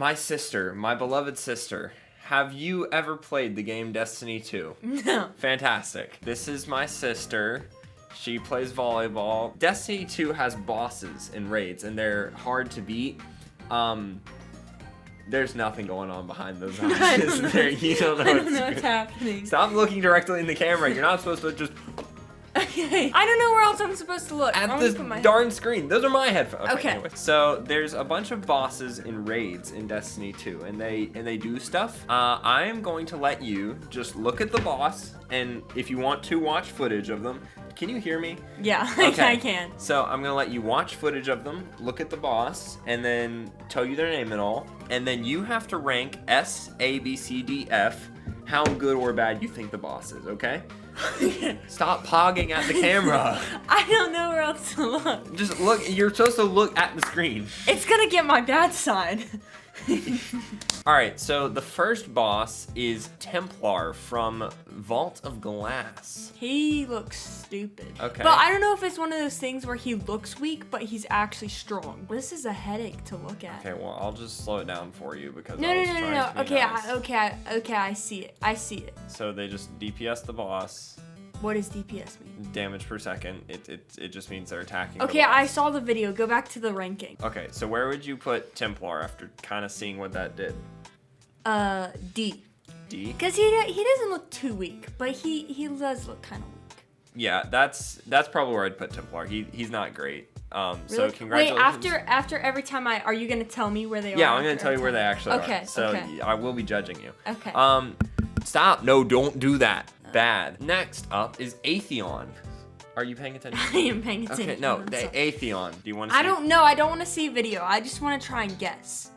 my sister, my beloved sister. Have you ever played the game Destiny 2? No. Fantastic. This is my sister. She plays volleyball. Destiny 2 has bosses and raids, and they're hard to beat. There's nothing going on behind those eyes. You don't know, I don't know what's happening. Stop looking directly in the camera. You're not supposed to just... Okay. I don't know where else I'm supposed to look. At this darn screen. Those are my headphones. Okay. Anyway. So there's a bunch of bosses in raids in Destiny 2, and they do stuff. I am going to let you just look at the boss, and if you want to watch footage of them, can you hear me? Yeah, Okay. I can. So I'm gonna let you watch footage of them, look at the boss, and then tell you their name and all, and then you have to rank S, A, B, C, D, F, how good or bad you think the boss is, okay? Stop pogging at the camera. I don't know where else to look. Just look, you're supposed to look at the screen. It's gonna get my bad side. Alright, so the first boss is Templar from Vault of Glass. He looks stupid. Okay. But I don't know if it's one of those things where he looks weak, but he's actually strong. This is a headache to look at. Okay, well, I'll just slow it down for you because No. I was trying to be Okay, nice. okay, I see it. I see it. So they just DPS the boss. What does DPS mean? Damage per second. It just means they're attacking Okay, the boss. I saw the video. Go back to the ranking. Okay, so where would you put Templar after kind of seeing what that did? D. D? Because he doesn't look too weak, but he does look kind of weak. Yeah, that's probably where I'd put Templar. He's not great. So Really? congratulations. Wait, after every time are you gonna tell me where they are? Yeah, I'm gonna after tell you every where they time? actually are. Okay, So okay. I will be judging you. Okay. Stop. No, don't do that. Bad. Next up is Atheon. Are you paying attention? I am paying attention. Okay, no, I'm the sorry. Atheon. Do you want to see? I don't know. I don't want to see a video. I just want to try and guess.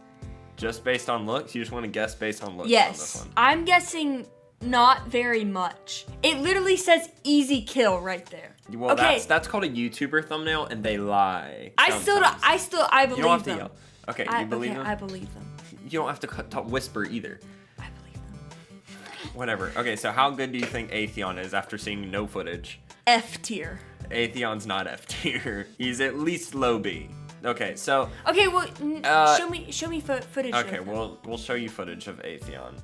Just based on looks? You just want to guess based on looks on this Yes. one? I'm guessing not very much. It literally says easy kill right there. Well, okay. that's called a YouTuber thumbnail, and they lie. I sometimes. believe You don't have to them. yell. Okay, you believe them? I believe them. You don't have to whisper either. I believe them. Whatever. Okay, so how good do you think Atheon is after seeing no footage? F tier. Atheon's not F tier. He's at least low B. Okay, so Okay, well, show me footage. okay, of we'll show you footage of Atheon.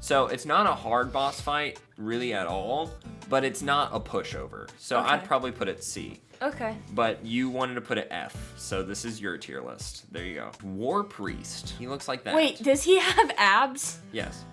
So it's not a hard boss fight really at all, but it's not a pushover. So Okay. I'd probably put it C. Okay. But you wanted to put it F, so this is your tier list. There you go. Warpriest. He looks like that. Wait, does he have abs? Yes.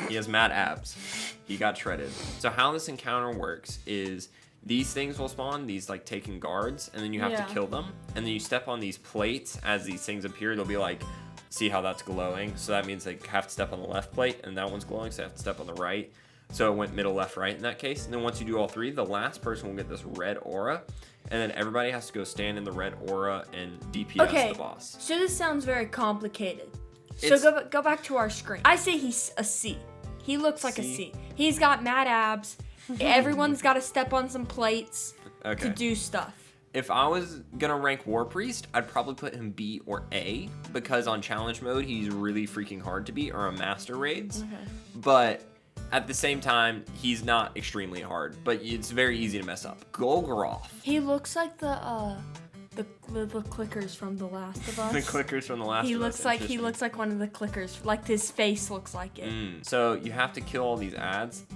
He has mad abs. He got shredded. So how this encounter works is these things will spawn, these like taking guards, and then you have Yeah. to kill them. And then you step on these plates as these things appear. They'll be like, see how that's glowing? So that means they have to step on the left plate, and that one's glowing, so they have to step on the right. So it went middle, left, right in that case. And then once you do all three, the last person will get this red aura. And then everybody has to go stand in the red aura and DPS Okay. the boss. So this sounds very complicated. It's- So go back to our screen. I say he's a C. He looks like a C. He's got mad abs. Everyone's got to step on some plates to Okay. do stuff. If I was gonna rank Warpriest, I'd probably put him B or A, because on challenge mode, he's really freaking hard to beat, or on master raids. Okay. But at the same time, he's not extremely hard, but it's very easy to mess up. Golgoroth. He looks like the clickers from The Last of Us. The clickers from the last He of looks Us, like interesting. one of the clickers. Like his face looks like it. So you have to kill all these ads.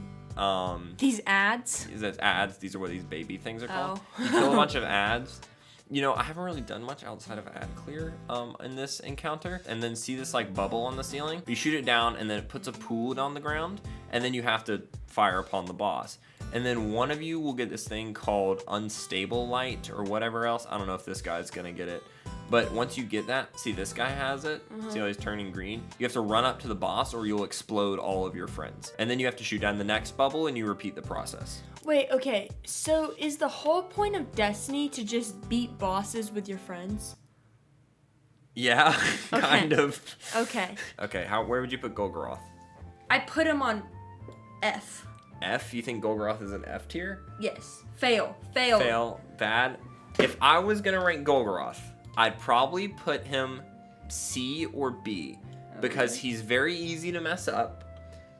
These ads. That's ads. These are what these baby things are called. Oh. You kill a bunch of ads. You know, I haven't really done much outside of ad clear in this encounter. And then see this like bubble on the ceiling? You shoot it down, and then it puts a pool on the ground, and then you have to fire upon the boss. And then one of you will get this thing called unstable light or whatever else. I don't know if this guy's gonna get it. But once you get that, see this guy has it? See how he's turning green? You have to run up to the boss or you'll explode all of your friends. And then you have to shoot down the next bubble and you repeat the process. Wait, okay. So is the whole point of Destiny to just beat bosses with your friends? Yeah, kind of. Okay. Okay, where would you put Golgoroth? I put him on F. F? You think Golgoroth is an F tier? Yes. Fail. Fail. Bad. If I was gonna rank Golgoroth, I'd probably put him C or B because he's very easy to mess up,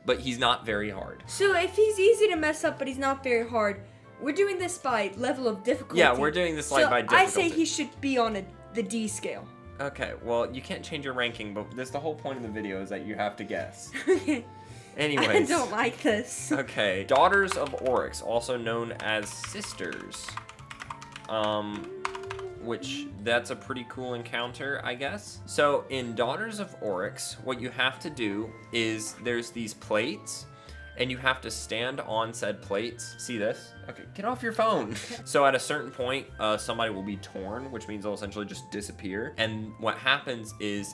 but he's not very hard. So if he's easy to mess up, but he's not very hard, We're doing this by level of difficulty. Yeah, we're doing this by difficulty. I say he should be on the D scale. Okay, well, you can't change your ranking, but that's the whole point of the video is that you have to guess. Okay. Anyways. I don't like this. Okay. Daughters of Oryx, also known as sisters. Which, that's a pretty cool encounter, I guess. So, in Daughters of Oryx, what you have to do is there's these plates, and you have to stand on said plates. See this? Okay, get off your phone. So at a certain point, somebody will be torn, which means they'll essentially just disappear. And what happens is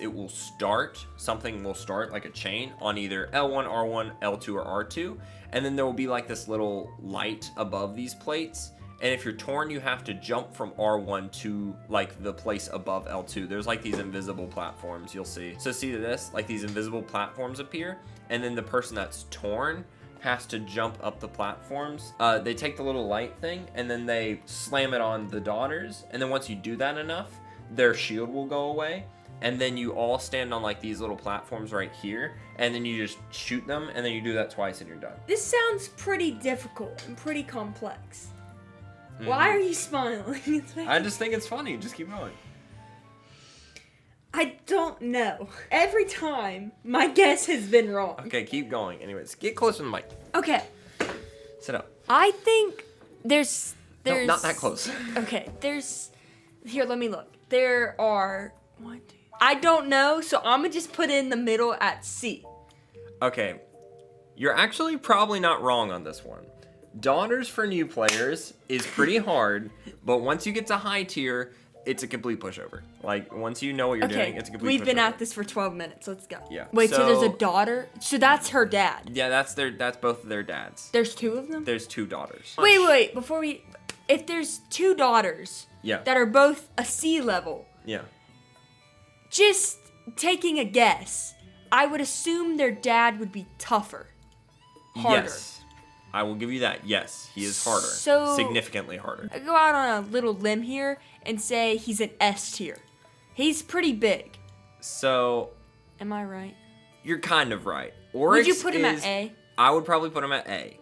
something will start like a chain on either L1, R1, L2, or R2. And then there will be like this little light above these plates. And if you're torn, you have to jump from R1 to like the place above L2. There's like these invisible platforms you'll see. So see this? Like these invisible platforms appear. And then the person that's torn has to jump up the platforms. They take the little light thing and then they slam it on the daughters. And then once you do that enough, their shield will go away. And then you all stand on like these little platforms right here. And then you just shoot them. And then you do that twice and you're done. This sounds pretty difficult and pretty complex. Why are you smiling? I just think it's funny. Just keep going. I don't know. Every time, my guess has been wrong. Okay, keep going. Anyways, get closer to the mic. Okay. Sit up. I think there's... No, not that close. Okay, Here, let me look. There are... 1, 2... I don't know, so I'm gonna just put it in the middle at C. Okay. You're actually probably not wrong on this one. Daughters for new players is pretty hard, but once you get to high tier, it's a complete pushover. Like, once you know what you're doing, it's a complete pushover. We've been at this for 12 minutes. Let's go. Yeah. Wait, so there's a daughter? So that's her dad? Yeah, that's both of their dads. There's two of them? There's two daughters. Wait, if there's two daughters that are both a C level, just taking a guess, I would assume their dad would be tougher. Harder. Yes. I will give you that. Yes, he is harder. So significantly harder. I go out on a little limb here and say he's an S tier. He's pretty big. So... Am I right? You're kind of right. Oryx would you put him at A? I would probably put him at A.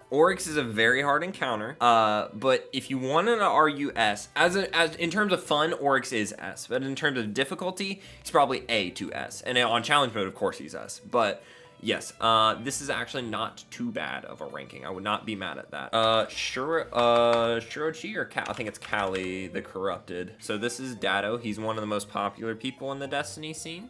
Oryx is a very hard encounter, but if you wanted to argue S, as in terms of fun, Oryx is S. But in terms of difficulty, he's probably A to S. And on challenge mode, of course, he's S. But... Yes, this is actually not too bad of a ranking. I would not be mad at that. Shuro Chi or I think it's Kali the Corrupted. So this is Datto. He's one of the most popular people in the Destiny scene.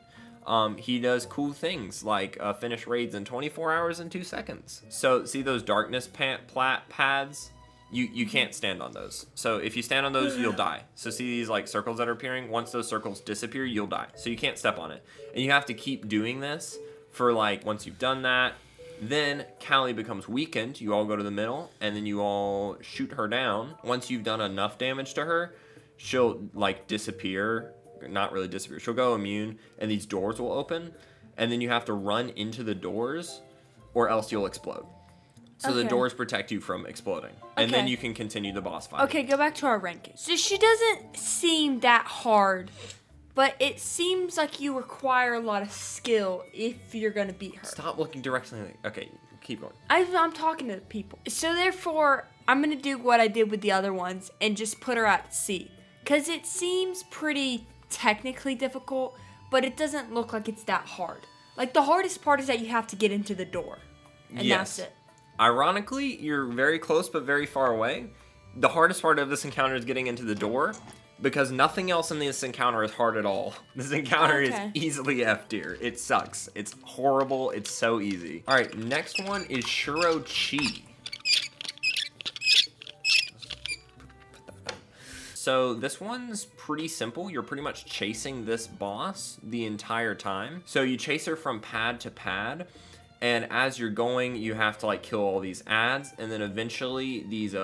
He does cool things like finish raids in 24 hours and 2 seconds. So see those darkness pads? You can't stand on those. So if you stand on those, you'll die. So see these like circles that are appearing? Once those circles disappear, you'll die. So you can't step on it. And you have to keep doing this for like, once you've done that, then Kali becomes weakened. You all go to the middle, and then you all shoot her down. Once you've done enough damage to her, she'll like disappear. Not really disappear. She'll go immune, and these doors will open, and then you have to run into the doors, or else you'll explode. So the doors protect you from exploding, and then you can continue the boss fight. Okay, go back to our ranking. So she doesn't seem that hard. But it seems like you require a lot of skill if you're going to beat her. Stop looking directly. Okay, keep going. I'm talking to people. So therefore, I'm going to do what I did with the other ones and just put her at C. Because it seems pretty technically difficult, but it doesn't look like it's that hard. Like, the hardest part is that you have to get into the door. And that's it. Ironically, you're very close but very far away. The hardest part of this encounter is getting into the door. Because nothing else in this encounter is hard at all. This encounter is easily F tier. It sucks. It's horrible. It's so easy. All right, next one is Shuro Chi. So this one's pretty simple. You're pretty much chasing this boss the entire time. So you chase her from pad to pad. And as you're going, you have to like kill all these ads. And then eventually these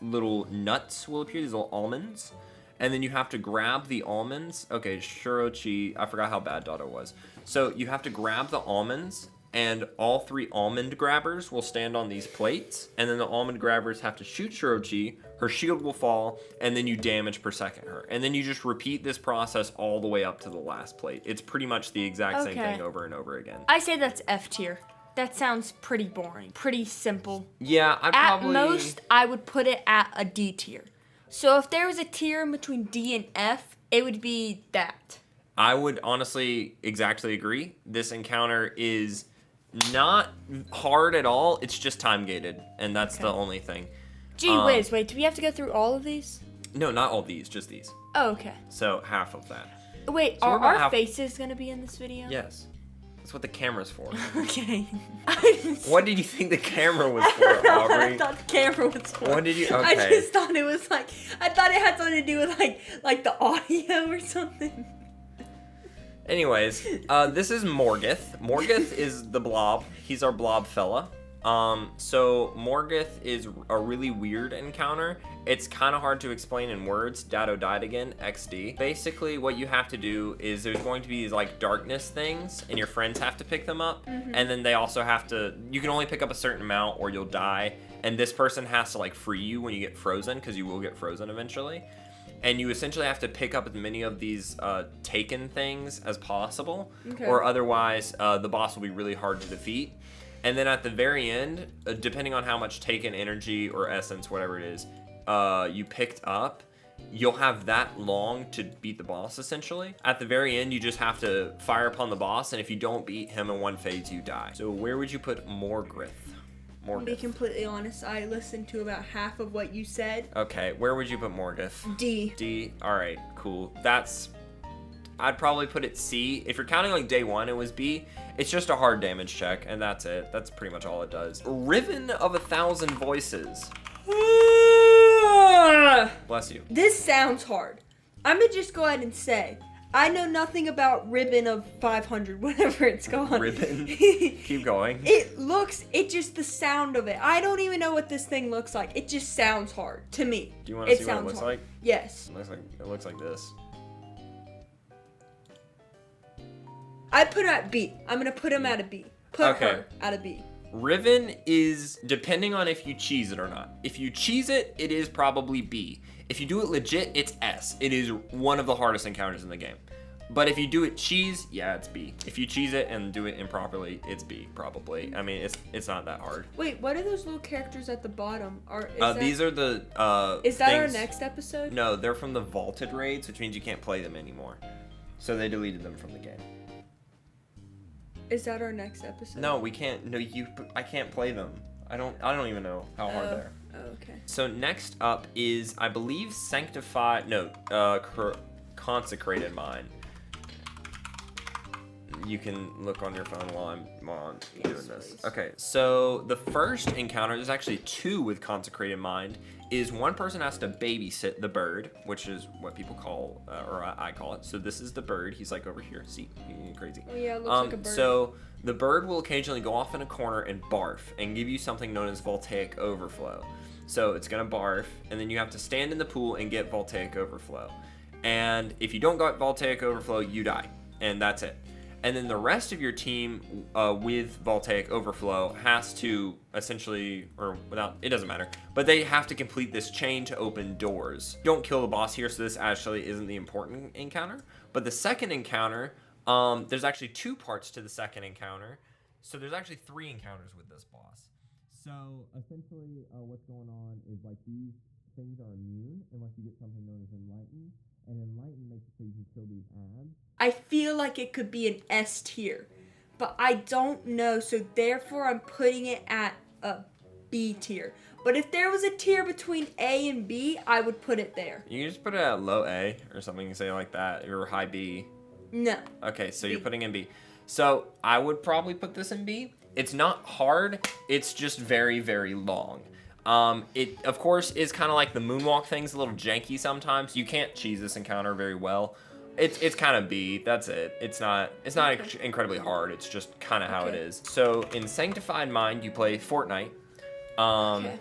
little nuts will appear, these little almonds. And then you have to grab the almonds. Okay, Shuro Chi, I forgot how bad Datto was. So you have to grab the almonds, and all 3 almond grabbers will stand on these plates. And then the almond grabbers have to shoot Shuro Chi, her shield will fall, and then you damage per second her. And then you just repeat this process all the way up to the last plate. It's pretty much the exact same thing over and over again. I say that's F tier. That sounds pretty boring. Pretty simple. Yeah, At most, I would put it at a D tier. So if there was a tier in between D and F, it would be that. I would honestly exactly agree. This encounter is not hard at all. It's just time gated, and that's the only thing. Gee whiz, wait, do we have to go through all of these? No, not all these, just these. Oh, okay. So half of that. Wait, So are our faces going to be in this video? Yes. That's what the camera's for. Okay. What did you think the camera was for, Aubrey? I thought the camera was for. What did you? Okay. I just thought it was like, I thought it had something to do with like the audio or something. Anyways, this is Morgeth. Morgeth is the blob. He's our blob fella. So Morgeth is a really weird encounter. It's kind of hard to explain in words. Dado died again, XD. Basically, what you have to do is there's going to be these like darkness things, and your friends have to pick them up. And then they also have to, you can only pick up a certain amount or you'll die. And this person has to like free you when you get frozen, because you will get frozen eventually. And you essentially have to pick up as many of these taken things as possible, or otherwise the boss will be really hard to defeat. And then at the very end, depending on how much taken energy or essence, whatever it is, you picked up, you'll have that long to beat the boss, essentially. At the very end, you just have to fire upon the boss, and if you don't beat him in one phase, you die. So where would you put Morgeth? To be completely honest, I listened to about half of what you said. Okay, where would you put Morgeth? D. D. All right, cool. I'd probably put it C. If you're counting like day one, it was B. It's just a hard damage check, and that's it. That's pretty much all it does. Riven of 1,000 voices. Bless you. This sounds hard. I'm gonna just go ahead and say, I know nothing about Ribbon of 500, whatever it's called. Ribbon? Keep going. It just the sound of it. I don't even know what this thing looks like. It just sounds hard to me. Do you want to see what it looks like? Yes. It looks like this. I put him at B. I'm going to put him at a B. Put her at a B. Riven is, depending on if you cheese it or not. If you cheese it, it is probably B. If you do it legit, it's S. It is one of the hardest encounters in the game. But if you do it cheese, yeah, it's B. If you cheese it and do it improperly, it's B, probably. I mean, it's not that hard. Wait, what are those little characters at the bottom? These are the Is that things. our next episode? No, they're from the vaulted raids, which means you can't play them anymore. So they deleted them from the game. Is that our next episode? No, we can't. No, I can't play them. I don't even know how hard they're. Oh, okay. So next up is, I believe, Consecrated Mind. You can look on your phone while I'm doing this. Please. Okay, so the first encounter, there's actually two with Consecrated Mind, is one person has to babysit the bird, which is what people call, or I call it. So this is the bird. He's like over here. See, he's crazy. Oh yeah, it looks like a bird. So the bird will occasionally go off in a corner and barf and give you something known as voltaic overflow. So it's gonna barf, and then you have to stand in the pool and get voltaic overflow. And if you don't get voltaic overflow, you die, and that's it. And then the rest of your team with voltaic overflow has to essentially, or without, it doesn't matter, but they have to complete this chain to open doors. Don't kill the boss here, so this actually isn't the important encounter. But the second encounter, there's actually two parts to the second encounter. So there's actually 3 encounters with this boss. So essentially what's going on is like these things are immune unless you get something known as Enlighten. And Enlighten makes it so you can kill these abs. I feel like it could be an S tier, but I don't know, so therefore I'm putting it at a B tier. But if there was a tier between A and B, I would put it there. You can just put it at low A or something, say like that, or high B. No. Okay, so B. you're putting in B. So I would probably put this in B. It's not hard, it's just very, very long. It, of course, is kind of like the moonwalk thing's a little janky sometimes. You can't cheese this encounter very well. It's kind of B. That's it. It's not incredibly hard. It's just kind of how it is. So in Sanctified Mind, you play Fortnite. Okay.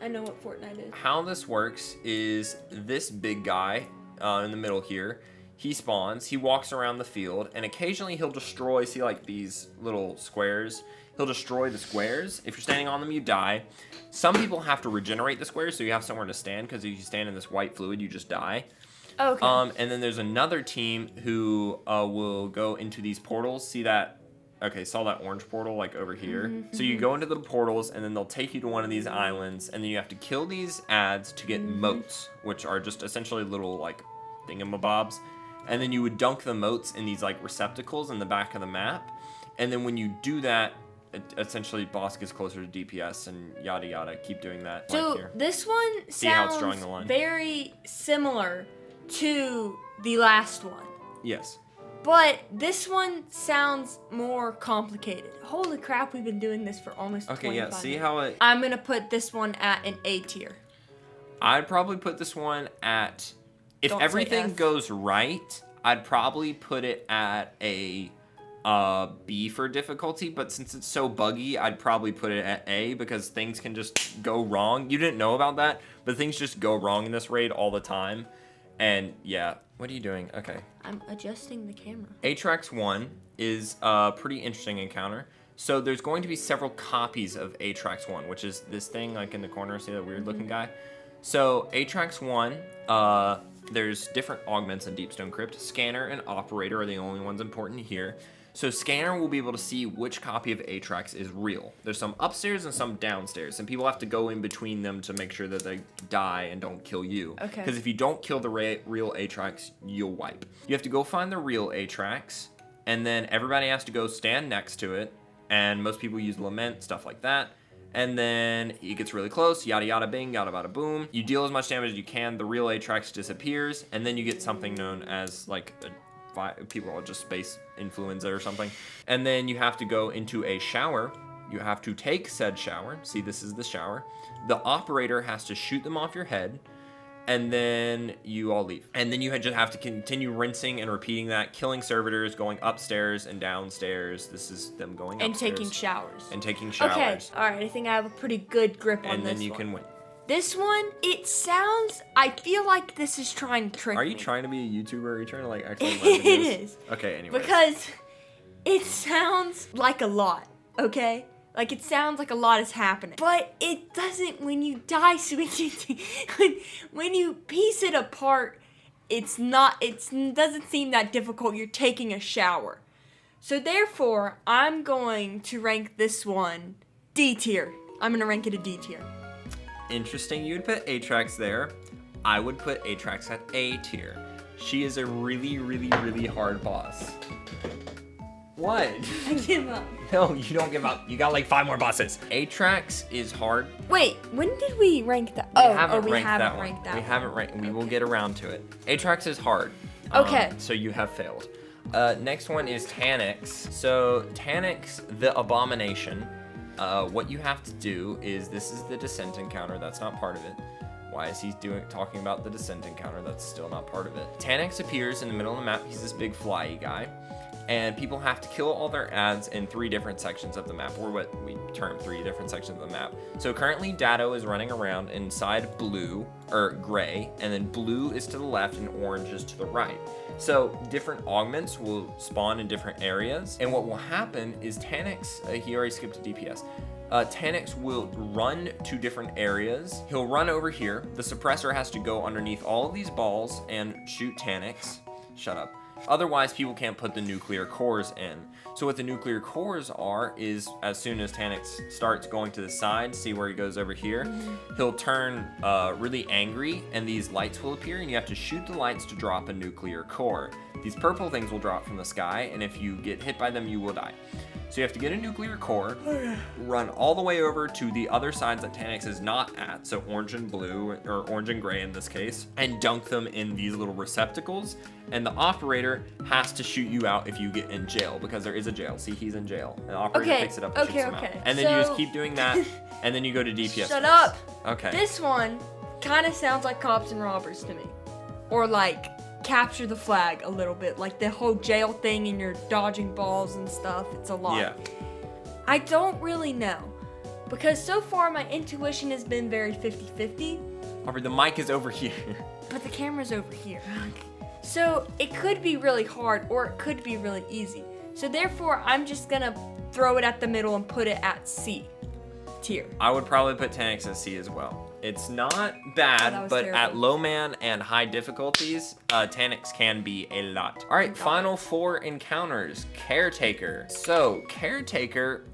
I know what Fortnite is. How this works is this big guy in the middle here. He spawns. He walks around the field, and occasionally he'll destroy. See, like these little squares. He'll destroy the squares. If you're standing on them, you die. Some people have to regenerate the squares, so you have somewhere to stand, because if you stand in this white fluid, you just die. Okay. And then there's another team who will go into these portals. See that Okay, saw that orange portal like over here. So you go into the portals, and then they'll take you to one of these islands, and then you have to kill these ads to get motes, which are just essentially little like thingamabobs. And then you would dunk the motes in these like receptacles in the back of the map. And then when you do that, essentially boss gets closer to DPS and yada yada. Keep doing that. So like here. This one See how it's sounds drawing the line? very similar to the last one. Yes. But this one sounds more complicated. Holy crap, we've been doing this for almost 25 minutes. See how it... I'm going to put this one at an A tier. I'd probably put this one at... If Don't say everything F. goes right, I'd probably put it at a B for difficulty. But since it's so buggy, I'd probably put it at A because things can just go wrong. You didn't know about that, but things just go wrong in this raid all the time. And yeah, what are you doing? Okay. I'm adjusting the camera. Atrax 1 is a pretty interesting encounter. So there's going to be several copies of Atrax 1, which is this thing like in the corner. See that weird looking guy? So Atrax 1, there's different augments in Deepstone Crypt. Scanner and Operator are the only ones important here. So Scanner will be able to see which copy of Atrax is real. There's some upstairs and some downstairs, and people have to go in between them to make sure that they die and don't kill you. Okay. Because if you don't kill the real Atrax, you'll wipe. You have to go find the real Atrax, and then everybody has to go stand next to it, and most people use Lament, stuff like that. And then it gets really close, yada yada bing, yada bada boom. You deal as much damage as you can, the real Atrax disappears, and then you get something known as like people will just space influenza or something. And then you have to go into a shower. You have to take said shower. See, this is the shower. The operator has to shoot them off your head, and then you all leave. And then you just have to continue rinsing and repeating that, killing servitors, going upstairs and downstairs. This is them going And upstairs. taking showers. And taking showers. Okay, alright, I think I have a pretty good grip on this one. And then you can win. This one, it sounds, I feel like this is trying to trick me. Are you trying to be a YouTuber? Are you trying to like actually learn It videos? is. Okay, anyway. Because it sounds like a lot, okay? Like it sounds like a lot is happening. But it doesn't when you die when you piece it apart, it doesn't seem that difficult. You're taking a shower. So therefore, I'm going to rank this one D tier. I'm going to rank it a D tier. Interesting, you would put Atrax there. I would put Atrax at A tier. She is a really, really, really hard boss. What? I give up. No, you don't give up. You got like 5 more bosses. Atrax is hard. Wait, when did we rank that? We We haven't ranked that We one. haven't ranked. We will get around to it. Atrax is hard. Okay. So you have failed. Next one is Taniks. So Taniks The Abomination. What you have to do is, this is the Descent encounter. That's not part of it. Why is he talking about the Descent encounter? That's still not part of it. Taniks appears in the middle of the map. He's this big flyy guy. And people have to kill all their ads in 3 different sections of the map, or what we term 3 different sections of the map. So currently Datto is running around inside blue, or gray, and then blue is to the left and orange is to the right. So different augments will spawn in different areas, and what will happen is Taniks, he already skipped to DPS, Taniks will run to different areas. He'll run over here. The suppressor has to go underneath all of these balls and shoot Taniks. Shut up. Otherwise, people can't put the nuclear cores in. So what the nuclear cores are is, as soon as Taniks starts going to the side, see where he goes over here, he'll turn really angry, and these lights will appear, and you have to shoot the lights to drop a nuclear core. These purple things will drop from the sky, and if you get hit by them, you will die. So you have to get a nuclear core, run all the way over to the other sides that Taniks is not at, so orange and blue, or orange and gray in this case, and dunk them in these little receptacles, and the operator has to shoot you out if you get in jail, because there is a jail. See, he's in jail. And the operator picks it up and shoots him out. And then you just keep doing that, and then you go to DPS. Shut up! Okay. This one kind of sounds like Cops and Robbers to me. Or like Capture the Flag a little bit. Like the whole jail thing and you're dodging balls and stuff. It's a lot. Yeah. I don't really know. Because so far my intuition has been very 50-50. Aubrey, the mic is over here. But the camera's over here. So it could be really hard or it could be really easy. So therefore, I'm just gonna throw it at the middle and put it at C tier. I would probably put Taniks at C as well. It's not Oh, bad, that was but at terrible. low man and high difficulties, Taniks can be a lot. All right, final 4 encounters. Caretaker. So Caretaker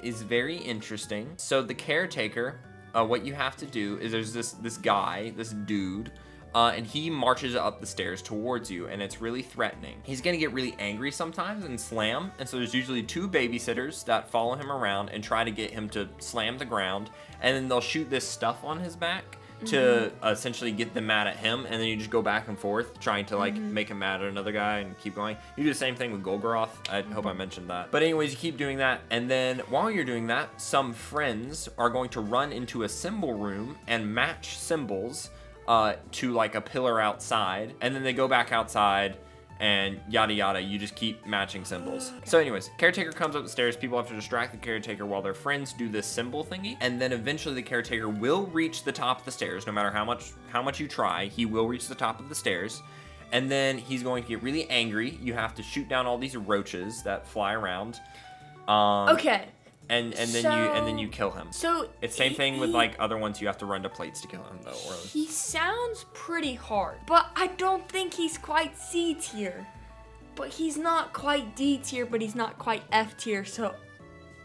is very interesting. So the Caretaker, what you have to do is there's this guy, this dude, and he marches up the stairs towards you, and it's really threatening. He's gonna get really angry sometimes and slam, and so there's usually 2 babysitters that follow him around and try to get him to slam the ground, and then they'll shoot this stuff on his back to essentially get them mad at him, and then you just go back and forth trying to like make him mad at another guy and keep going. You do the same thing with Golgoroth. I hope I mentioned that. But anyways, you keep doing that, and then while you're doing that, some friends are going to run into a symbol room and match symbols to like a pillar outside, and then they go back outside and yada yada. You just keep matching symbols. So anyways, Caretaker comes up the stairs. People have to distract the Caretaker while their friends do this symbol thingy, and then eventually the Caretaker will reach the top of the stairs. No matter how much you try, he will reach the top of the stairs, and then he's going to get really angry. You have to shoot down all these roaches that fly around. Okay. And then you kill him. So it's same thing with like other ones. You have to run to plates to kill him though. Or he sounds pretty hard, but I don't think he's quite C tier. But he's not quite D tier, but he's not quite F tier. So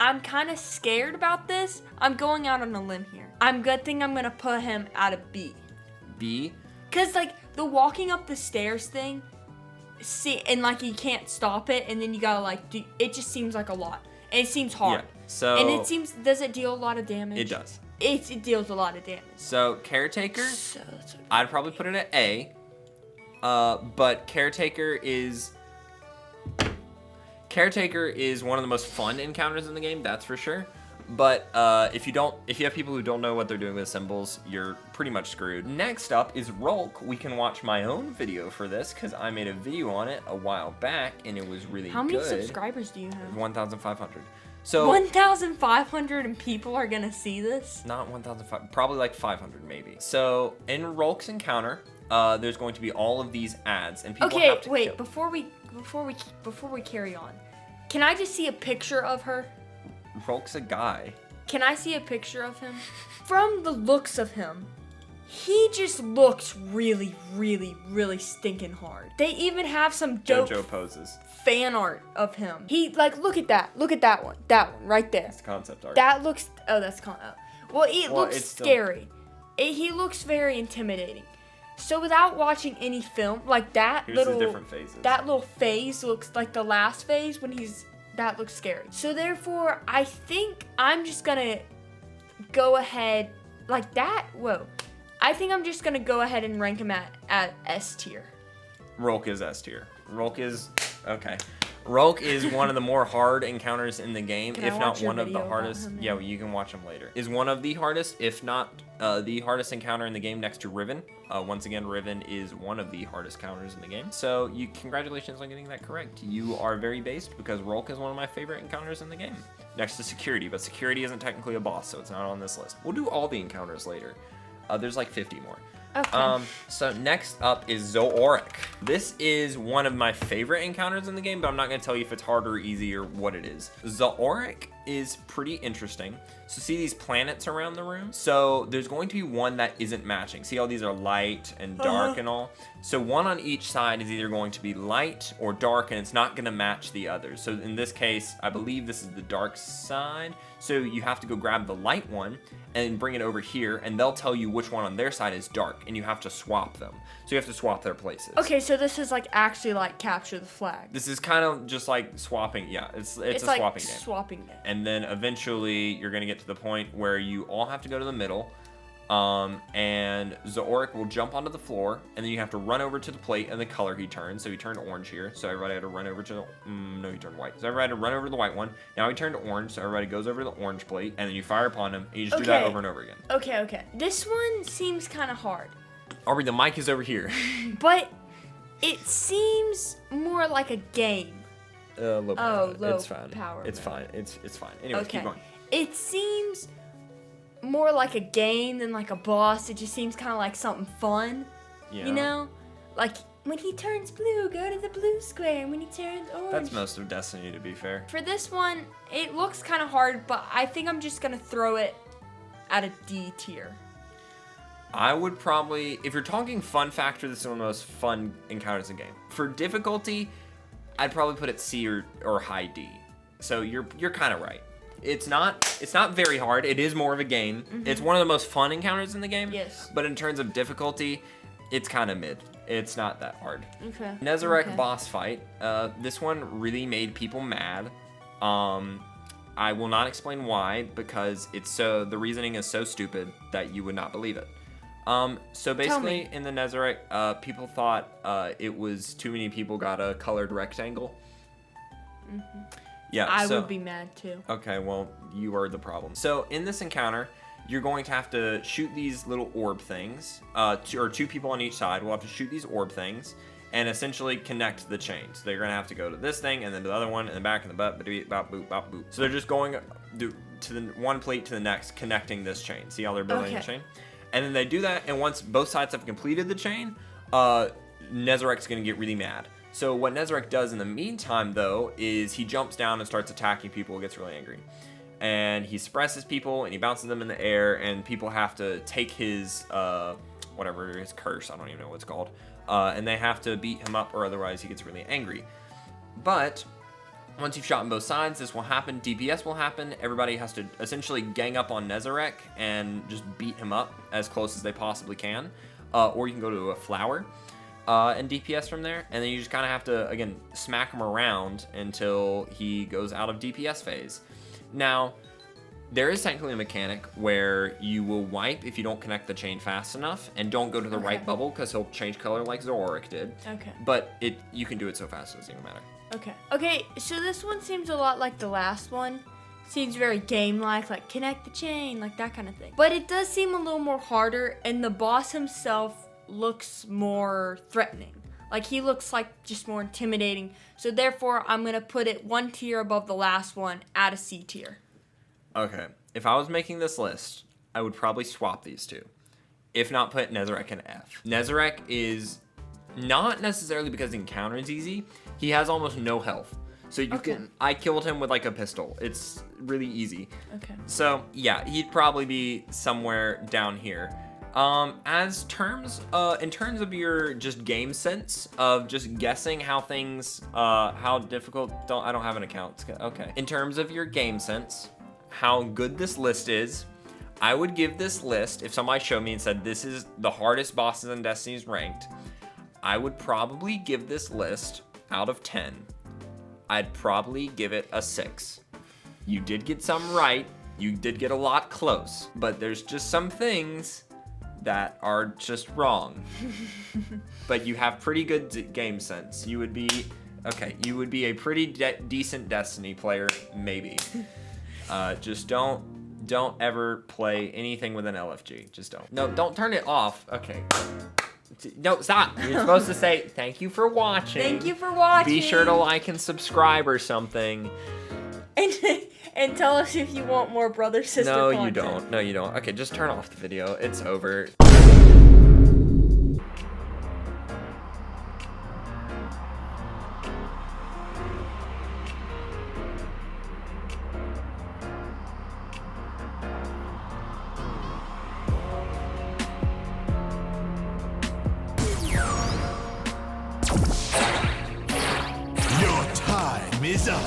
I'm kind of scared about this. I'm going out on a limb here. I'm gonna put him at a B. B. Cause like the walking up the stairs thing, see, and like you can't stop it, and then you gotta like do. It just seems like a lot, and it seems hard. Yeah. So and it seems, does it deal a lot of damage? It does. It deals a lot of damage. So Caretaker, I'd probably put it at A. But Caretaker is one of the most fun encounters in the game, that's for sure. But if you have people who don't know what they're doing with symbols, you're pretty much screwed. Next up is Rhulk. We can watch my own video for this because I made a video on it a while back and it was really good. How many subscribers do you have? 1,500. So 1,500 people are gonna see this? Not 1,500, probably like 500 maybe. So in Rhulk's encounter, there's going to be all of these ads, and people have to wait, before we carry on, can I just see a picture of her? Rhulk's a guy. Can I see a picture of him? From the looks of him, he just looks really, really, really stinking hard. They even have some dope JoJo poses. Fan art of him. He, like, look at that one right there. It's concept art. That looks, well, it looks scary. He looks very intimidating. So without watching any film, like that Here's his different phases. That little phase looks like the last phase when that looks scary. So therefore, I think I'm just gonna go ahead, like that, I think I'm just gonna go ahead and rank him at S tier. Rhulk is S tier. Rhulk is, okay. Rhulk is one of the more hard encounters in the game, if not one of the hardest. Yeah, well, you can watch him later. Is one of the hardest, if not the hardest encounter in the game next to Riven. Once again, Riven is one of the hardest counters in the game. So congratulations on getting that correct. You are very based because Rhulk is one of my favorite encounters in the game. Next to Security, but Security isn't technically a boss, so it's not on this list. We'll do all the encounters later. There's like 50 more. Okay. So next up is Zo'aurc. This is one of my favorite encounters in the game, but I'm not going to tell you if it's hard or easy or what it is. Zo'aurc is pretty interesting. So see these planets around the room? So there's going to be one that isn't matching. See how these are light and dark and all? So one on each side is either going to be light or dark, and it's not going to match the others. So in this case, I believe this is the dark side. So you have to go grab the light one and bring it over here, and they'll tell you which one on their side is dark, and you have to swap them. So you have to swap their places. Okay, so this is like actually like capture the flag. This is kind of just like swapping. Yeah, it's a like swapping game. Swapping game. And then eventually you're going to get to the point where you all have to go to the middle, and Zo'aurc will jump onto the floor, and then you have to run over to the plate and the color he turns. So he turned orange here, so everybody had to run over to the, no, he turned white. So everybody had to run over to the white one. Now he turned orange, so everybody goes over to the orange plate, and then you fire upon him, and you just do that over and over again. Okay. This one seems kind of hard. Aubrey, the mic is over here. But it seems more like a game. Low low it's fine. power. It's fine. It's fine. Anyways, keep going. It seems more like a game than like a boss. It just seems kind of like something fun. Yeah. You know? Like, when he turns blue, go to the blue square. And when he turns orange. That's most of Destiny, to be fair. For this one, it looks kind of hard, but I think I'm just going to throw it at a D tier. I would probably, if you're talking fun factor, this is one of the most fun encounters in the game. For difficulty, I'd probably put it C or high D. So you're kind of right. It's not very hard. It is more of a game. It's one of the most fun encounters in the game. Yes. But in terms of difficulty, it's kind of mid. It's not that hard. Okay. Nezarec boss fight. This one really made people mad. I will not explain why, because the reasoning is so stupid that you would not believe it. So basically in the Nezarec, people thought it was too many people got a colored rectangle. Yeah, I would be mad too. Okay, well, you are the problem. So in this encounter, you're going to have to shoot these little orb things, or 2 people on each side will have to shoot these orb things and essentially connect the chain. So they're going to have to go to this thing and then to the other one and the back and the butt, bop, boop, bop, boop. So they're just going to the one plate to the next, connecting this chain. See how they're building the chain? And then they do that, and once both sides have completed the chain, Nezarec's going to get really mad. So what Nezarec does in the meantime, though, is he jumps down and starts attacking people and gets really angry. And he suppresses people, and he bounces them in the air, and people have to take his, his curse, I don't even know what it's called, and they have to beat him up, or otherwise he gets really angry. But once you've shot on both sides, this will happen. DPS will happen. Everybody has to essentially gang up on Nezarec and just beat him up as close as they possibly can. Or you can go to a flower and DPS from there. And then you just kind of have to, again, smack him around until he goes out of DPS phase. Now, there is technically a mechanic where you will wipe if you don't connect the chain fast enough and don't go to the right bubble because he'll change color like Zo'aurc did. Okay. But you can do it so fast it doesn't even matter. Okay, so this one seems a lot like the last one. Seems very game-like connect the chain, like that kind of thing. But it does seem a little more harder, and the boss himself looks more threatening. Like, he looks like just more intimidating. So therefore, I'm going to put it 1 tier above the last one at a C tier. Okay, if I was making this list, I would probably swap these 2. If not, put Nezarec in F. Nezarec is not necessarily because the encounter is easy. He has almost no health. So I killed him with like a pistol. It's really easy. Okay. So yeah, he'd probably be somewhere down here. In terms of your just game sense of just guessing how things, how difficult, I don't have an account. Okay. In terms of your game sense, how good this list is, I would give this list, if somebody showed me and said this is the hardest bosses in Destiny's ranked, I would probably give this list out of 10. I'd probably give it a 6. You did get some right. You did get a lot close. But there's just some things that are just wrong. But you have pretty good game sense. You would be a pretty decent Destiny player, maybe. Just don't ever play anything with an LFG. Just don't. No, don't turn it off. Okay. No, stop. You're supposed to say, thank you for watching. Thank you for watching. Be sure to like and subscribe or something. And tell us if you want more brother-sister content. No, you don't. Okay, just turn off the video. It's over. Your time is up.